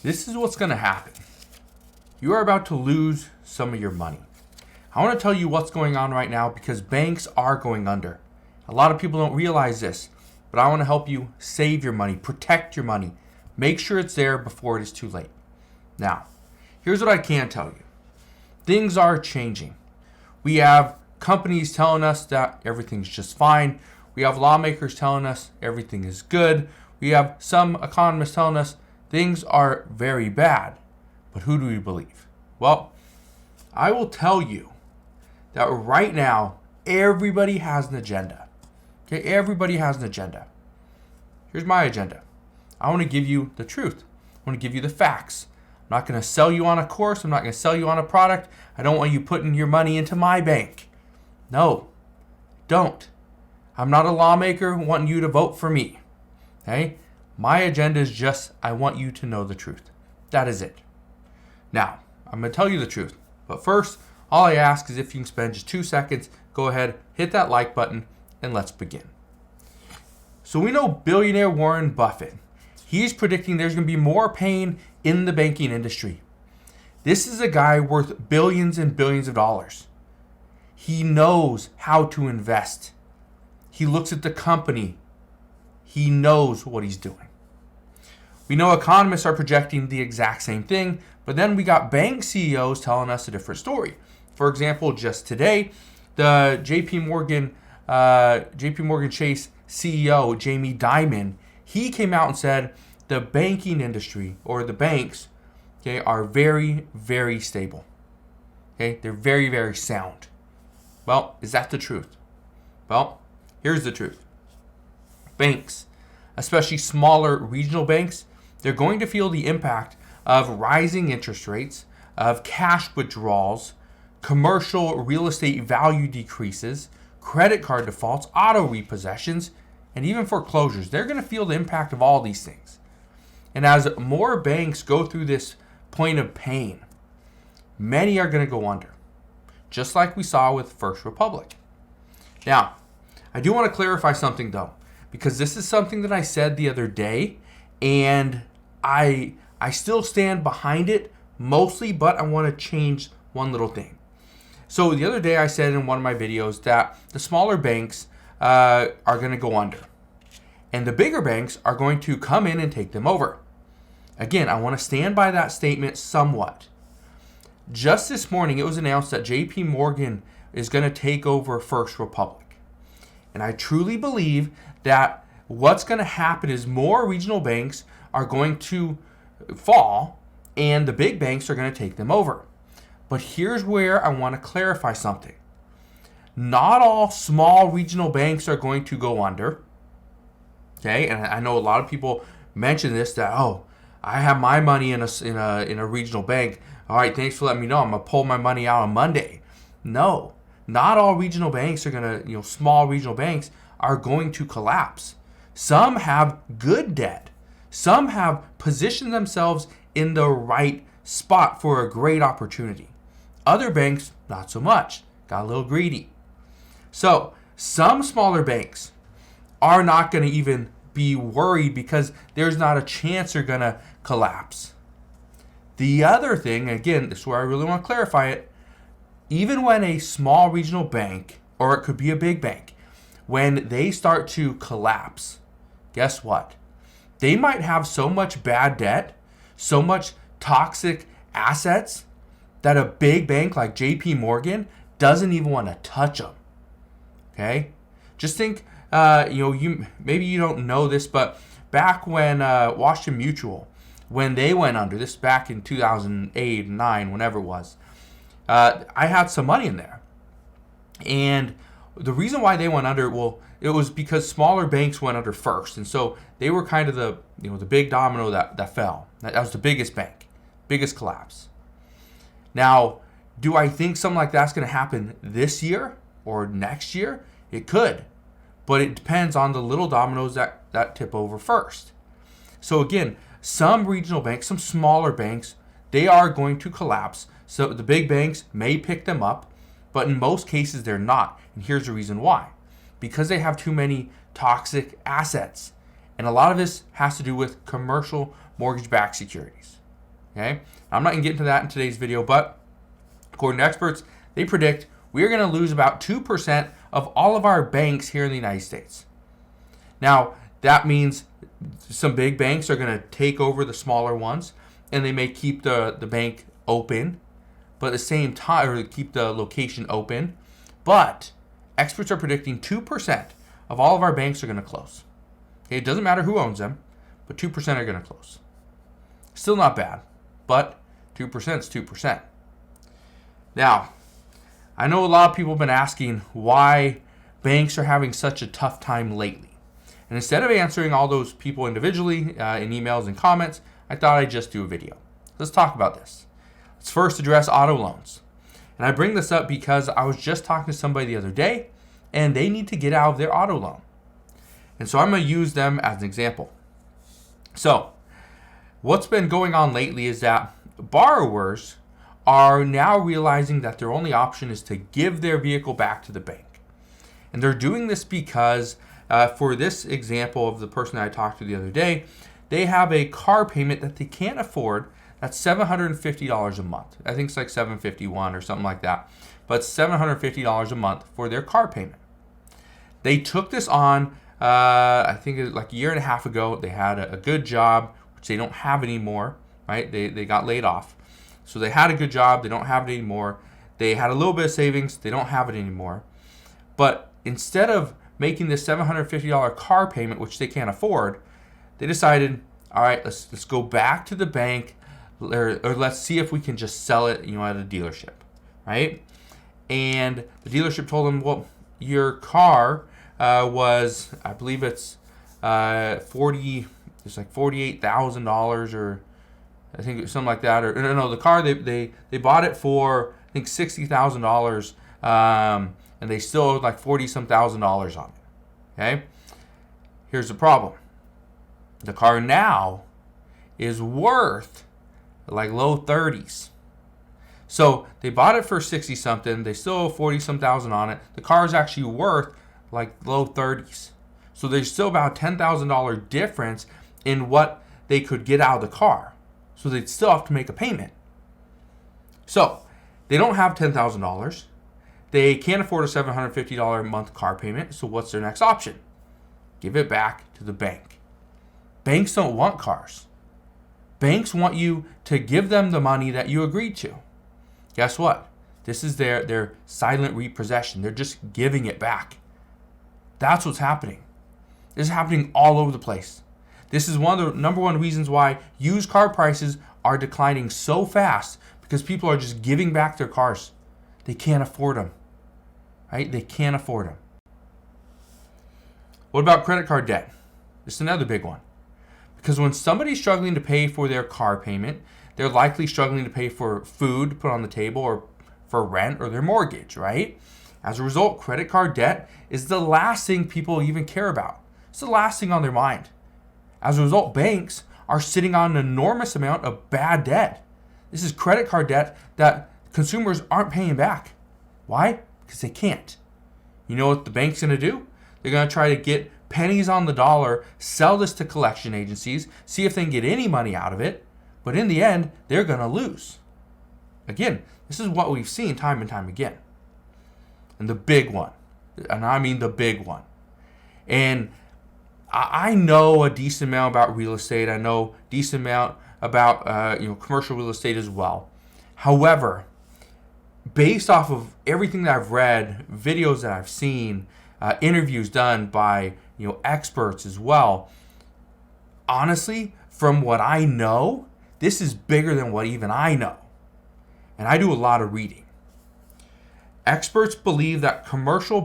This is what's going to happen. You are about to lose some of your money. I want to tell you what's going on right now because banks are going under. A lot of people don't realize this, but I want to help you save your money, protect your money, make sure it's there before it is too late. Now, here's what I can tell you. Things are changing. We have companies telling us that everything's just fine. We have lawmakers telling us everything is good. We have some economists telling us things are very bad. But who do we believe? Well, I will tell you that right now, everybody has an agenda. Okay, everybody has an agenda. Here's my agenda. I want to give you the truth. I want to give you the facts. I'm not going to sell you on a course. I'm not going to sell you on a product. I don't want you putting your money into my bank. No, don't. I'm not a lawmaker wanting you to vote for me. Okay? My agenda is just I want you to know the truth. That is it. Now, I'm going to tell you the truth. But first, all I ask is if you can spend just 2 seconds, go ahead, hit that like button, and let's begin. So we know billionaire Warren Buffett. He's predicting there's going to be more pain in the banking industry. This is a guy worth billions and billions of dollars. He knows how to invest. He looks at the company. He knows what he's doing. We know economists are projecting the exact same thing, but then we got bank CEOs telling us a different story. For example, just today, the JP Morgan Chase CEO, Jamie Dimon, he came out and said the banking industry or the banks, okay, are very, very stable. Okay, they're very, very sound. Well, is that the truth? Well, here's the truth. Banks, especially smaller regional banks, they're going to feel the impact of rising interest rates, of cash withdrawals, commercial real estate value decreases, credit card defaults, auto repossessions, and even foreclosures. They're going to feel the impact of all these things. And as more banks go through this point of pain, many are going to go under, just like we saw with First Republic. Now, I do want to clarify something though, because this is something that I said the other day, and I still stand behind it mostly, but I want to change one little thing. So the other day I said in one of my videos that the smaller banks are going to go under, and the bigger banks are going to come in and take them over. Again, I want to stand by that statement somewhat. Just this morning, it was announced that JP Morgan is going to take over First Republic. And I truly believe that what's going to happen is more regional banks are going to fall and the big banks are going to take them over. But here's where I want to clarify something. Not all small regional banks are going to go under. Okay, and I know a lot of people mention this that, oh, I have my money in a regional bank. All right, thanks for letting me know. I'm gonna pull my money out on Monday. No, not all regional banks are gonna, small regional banks are going to collapse. Some have good debt. Some have positioned themselves in the right spot for a great opportunity. Other banks, not so much. Got a little greedy. So some smaller banks are not going to even be worried because there's not a chance they're going to collapse. The other thing, again, this is where I really want to clarify it, even when a small regional bank, or it could be a big bank, when they start to collapse, guess what? They might have so much bad debt, so much toxic assets, that a big bank like JP Morgan doesn't even want to touch them. Okay? Just think, maybe you don't know this, but back when Washington Mutual, when they went under, this back in 2008, 9, whenever it was, I had some money in there. And the reason why they went under, well, it was because smaller banks went under first. And so they were kind of the big domino that fell. That was the biggest bank, biggest collapse. Now, do I think something like that's going to happen this year or next year? It could. But it depends on the little dominoes that tip over first. So again, some regional banks, some smaller banks, they are going to collapse. So the big banks may pick them up, but in most cases they're not. And here's the reason why. Because they have too many toxic assets. And a lot of this has to do with commercial mortgage-backed securities. Okay, I'm not going to get into that in today's video, but according to experts, they predict we are going to lose about 2% of all of our banks here in the United States. Now, that means some big banks are going to take over the smaller ones, and they may keep the bank open, but at the same time, or keep the location open. But experts are predicting 2% of all of our banks are going to close. Okay, it doesn't matter who owns them, but 2% are going to close. Still not bad, but 2% is 2%. Now, I know a lot of people have been asking why banks are having such a tough time lately. And instead of answering all those people individually in emails and comments, I thought I'd just do a video. Let's talk about this. Let's first address auto loans. And I bring this up because I was just talking to somebody the other day, and they need to get out of their auto loan. And so I'm going to use them as an example. So, what's been going on lately is that borrowers are now realizing that their only option is to give their vehicle back to the bank. And they're doing this because, for this example of the person that I talked to the other day, they have a car payment that they can't afford. That's $750 a month. I think it's like $751 or something like that. But it's $750 a month for their car payment. They took this on, I think it was like a year and a half ago. They had a good job, which they don't have anymore, right? They got laid off. So they had a good job. They don't have it anymore. They had a little bit of savings. They don't have it anymore. But instead of making this $750 car payment, which they can't afford, they decided, all right, let's go back to the bank, or let's see if we can just sell it, at a dealership, right? And the dealership told them, well, your car was, I believe it's $48,000, or I think something like that, or no, the car they bought it for I think $60,000, and they still owed like $40-some thousand on it. Okay, here's the problem: the car now is worth like low 30s. So they bought it for 60 something. They still owe 40 some thousand on it. The car is actually worth like low 30s. So there's still about $10,000 difference in what they could get out of the car. So they'd still have to make a payment. So they don't have $10,000. They can't afford a $750 a month car payment. So what's their next option? Give it back to the bank. Banks don't want cars. Banks want you to give them the money that you agreed to. Guess what? This is their silent repossession. They're just giving it back. That's what's happening. This is happening all over the place. This is one of the number one reasons why used car prices are declining so fast, because people are just giving back their cars. They can't afford them. Right? They can't afford them. What about credit card debt? This is another big one. Because when somebody's struggling to pay for their car payment, they're likely struggling to pay for food to put on the table, or for rent, or their mortgage, right? As a result, credit card debt is the last thing people even care about. It's the last thing on their mind. As a result, banks are sitting on an enormous amount of bad debt. This is credit card debt that consumers aren't paying back. Why? Because they can't. You know what the bank's going to do? They're going to try to get pennies on the dollar, sell this to collection agencies, see if they can get any money out of it. But in the end, they're going to lose. Again, this is what we've seen time and time again. And the big one, and I mean the big one. And I know a decent amount about real estate. I know a decent amount about commercial real estate as well. However, based off of everything that I've read, videos that I've seen, interviews done by experts as well, honestly, from what I know, this is bigger than what even I know. And I do a lot of reading. Experts believe that commercial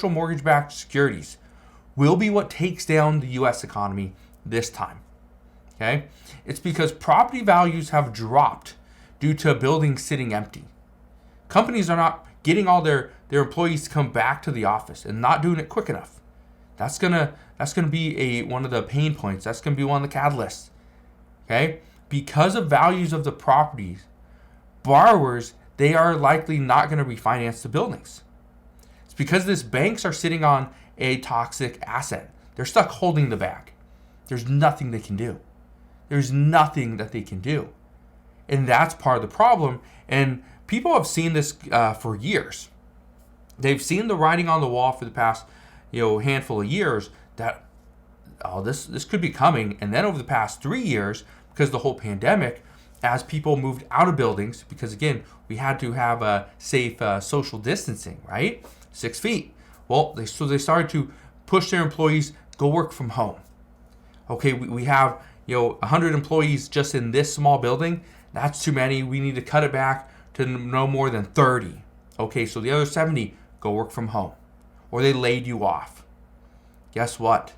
mortgage-backed securities will be what takes down the U.S. economy this time. Okay? It's because property values have dropped due to buildings sitting empty. Companies are not getting all their employees to come back to the office and not doing it quick enough. That's gonna be one of the pain points. That's gonna be one of the catalysts. Okay? Because of values of the properties, borrowers, they are likely not going to refinance the buildings. It's because these banks are sitting on a toxic asset. They're stuck holding the bag. There's nothing they can do. There's nothing that they can do. And that's part of the problem. And people have seen this for years. They've seen the writing on the wall for the past, handful of years that, this could be coming. And then over the past 3 years, because of the whole pandemic, as people moved out of buildings, because again, we had to have a safe social distancing, right? 6 feet. Well, they started to push their employees, go work from home. Okay, we have 100 employees just in this small building. That's too many. We need to cut it back to no more than 30. Okay, so the other 70 go work from home, or they laid you off. Guess what?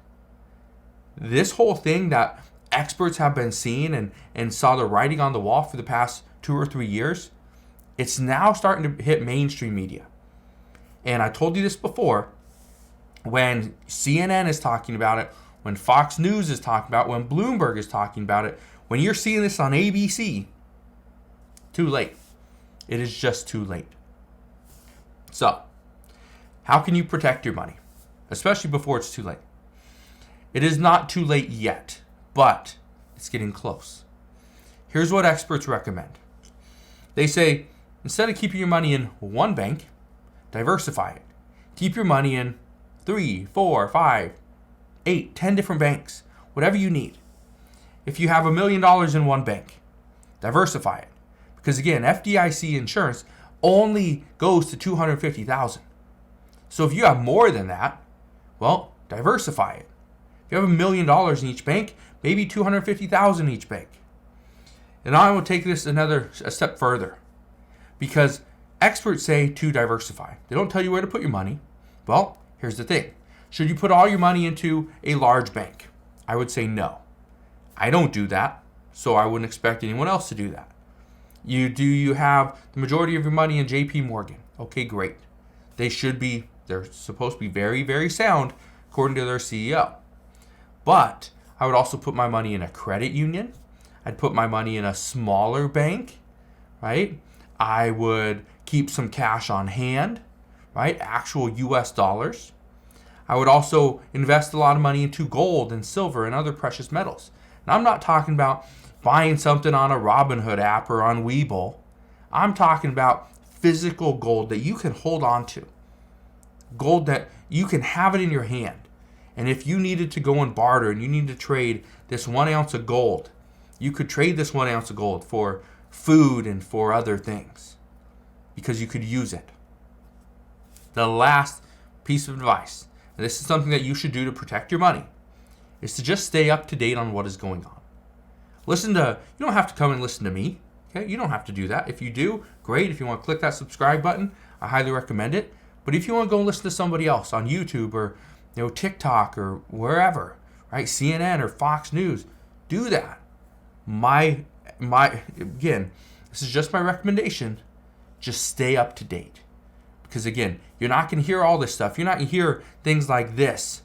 This whole thing that experts have been seeing and saw the writing on the wall for the past 2 or 3 years, it's now starting to hit mainstream media. And I told you this before, when CNN is talking about it, when Fox News is talking about it, when Bloomberg is talking about it, when you're seeing this on ABC, too late. It is just too late. So, how can you protect your money? Especially before it's too late. It is not too late yet, but it's getting close. Here's what experts recommend. They say, instead of keeping your money in one bank, diversify it. Keep your money in 3, 4, 5, 8, 10 different banks, whatever you need. If you have $1 million in one bank, diversify it. Because again, FDIC insurance only goes to $250,000. So if you have more than that, well, diversify it. If you have $1 million in each bank, maybe $250,000 in each bank. And I will take this a step further, because experts say to diversify. They don't tell you where to put your money. Well, here's the thing. Should you put all your money into a large bank? I would say no. I don't do that, so I wouldn't expect anyone else to do that. You have the majority of your money in JP Morgan? Okay, great. They're supposed to be very, very sound according to their CEO. But I would also put my money in a credit union. I'd put my money in a smaller bank, right? I would keep some cash on hand, right? Actual US dollars. I would also invest a lot of money into gold and silver and other precious metals. Now, I'm not talking about buying something on a Robinhood app or on Webull. I'm talking about physical gold that you can hold on to. Gold that you can have it in your hand. And if you needed to go and barter and you need to trade this 1 ounce of gold, you could trade this 1 ounce of gold for food and for other things, because you could use it. The last piece of advice, and this is something that you should do to protect your money, is to just stay up to date on what is going on. You don't have to come and listen to me. Okay? You don't have to do that. If you do, great. If you want to click that subscribe button, I highly recommend it. But if you want to go and listen to somebody else on YouTube or TikTok or wherever, right? CNN or Fox News, do that. Again, this is just my recommendation. Just stay up to date. Because again, you're not going to hear all this stuff. You're not going to hear things like this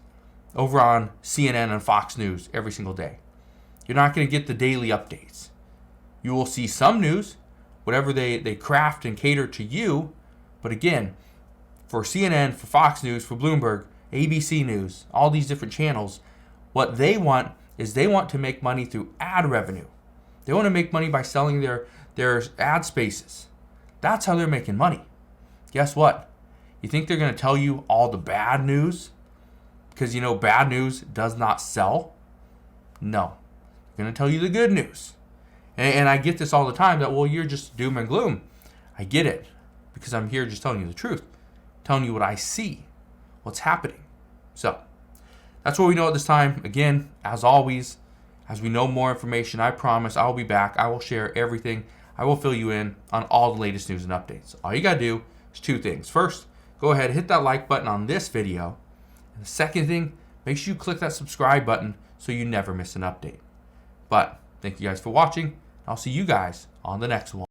over on CNN and Fox News every single day. You're not going to get the daily updates. You will see some news, whatever they craft and cater to you. But again, for CNN, for Fox News, for Bloomberg, ABC News, all these different channels, what they want is they want to make money through ad revenue. They want to make money by selling their ad spaces. That's how they're making money. Guess what? You think they're going to tell you all the bad news? Because bad news does not sell? No. They're going to tell you the good news. And I get this all the time that, well, you're just doom and gloom. I get it, because I'm here just telling you the truth, telling you what I see, what's happening. So that's what we know at this time. Again, as always, as we know more information, I promise I'll be back. I will share everything. I will fill you in on all the latest news and updates. All you got to do is 2 things. First, go ahead and hit that like button on this video. And the second thing, make sure you click that subscribe button so you never miss an update. But thank you guys for watching. I'll see you guys on the next one.